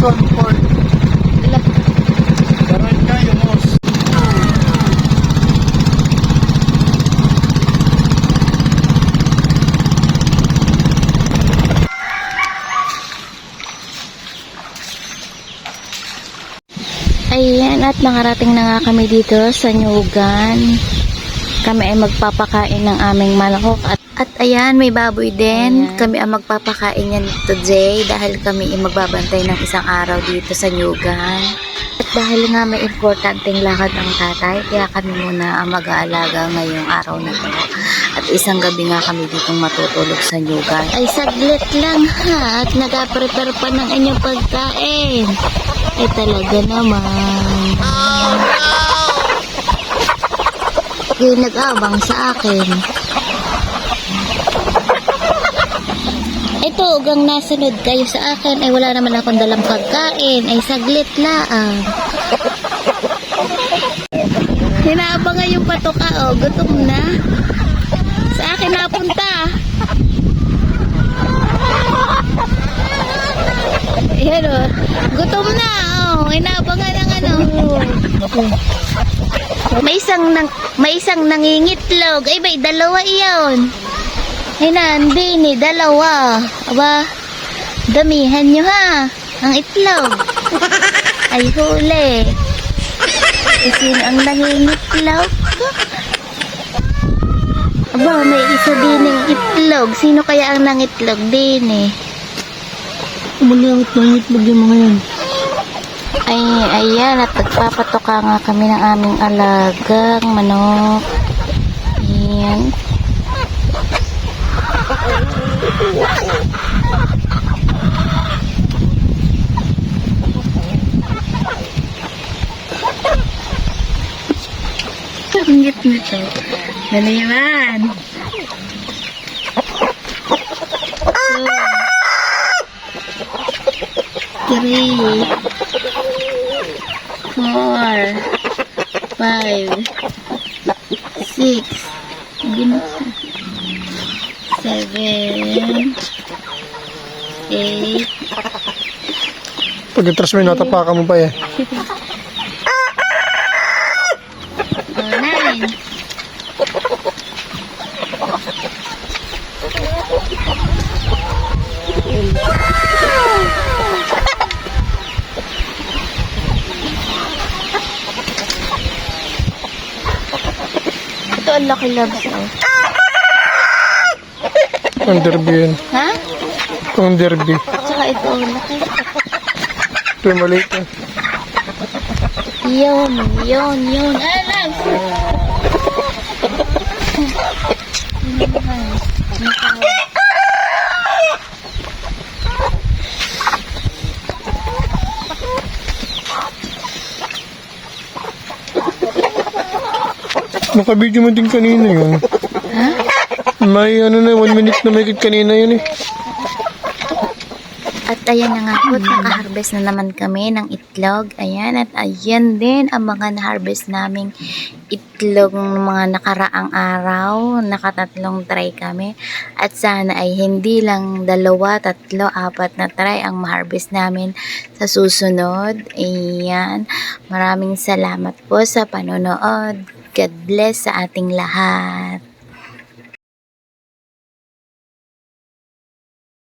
Jackson Ford. Daran kayo, Mos. Ayan, at nakarating na nga kami dito sa Nyugan. Kami ay magpapakain ng aming manok. At ayan, may baboy din. Ayan. Kami ay magpapakain yan today dahil kami ay magbabantay ng isang araw dito sa Nyugan. At dahil nga may importanteng lakad ang tatay, kaya kami muna ang mag-aalaga ngayong araw na to. At isang gabi nga kami ditong matutulog sa Nyugan. Ay saglit lang ha, at nag-prepare pa ng inyong pagkain. Ay talaga naman. Oh, no! Yung nag-abang sa akin. Ito, ugang nasunod kayo sa akin. Ay wala naman akong dalang pagkain. Ay saglit lang. Hinaabang nga yung patoka. Oh, gutom na. Sa akin napunta. Ayan o. Gutom na. Oh, hinaabang nga ng ano. May isang nangingitlog. Ay, may dalawa iyon. Ay, nandini, dalawa. Aba, damihan nyo ha. Ang itlog. Ay, huli. Sino ang nangingitlog? Aba, may isa din ng itlog. Sino kaya ang nangitlog din eh? Umalangot ng itlog yung mga yan. Ay, ayan, at nagpapatoka nga kami ng aming alagang manok. Ayan. Ngit nito. Ano naman? Three, 4, 5, 6, 7, 8. Pag-atras mo, natapakan mo pa eh. 9. Ito ang Lucky Loves. Ang derby yun. Ha? Ang derby. Tsaka ito ang laki. Ito yung maliit eh. Yun. Alam! Nakabidyo mo din kanina yun. Ha? May ano na, 1 minute na may kanina yun eh. At ayan na nga po, naka-harvest na naman kami ng itlog. Ayan, at ayan din ang mga na-harvest naming itlog ng mga nakaraang araw. Nakatatlong try kami. At sana ay hindi lang 2, 3, 4 na try ang ma-harvest namin sa susunod. Ayan, maraming salamat po sa panonood. God bless sa ating lahat.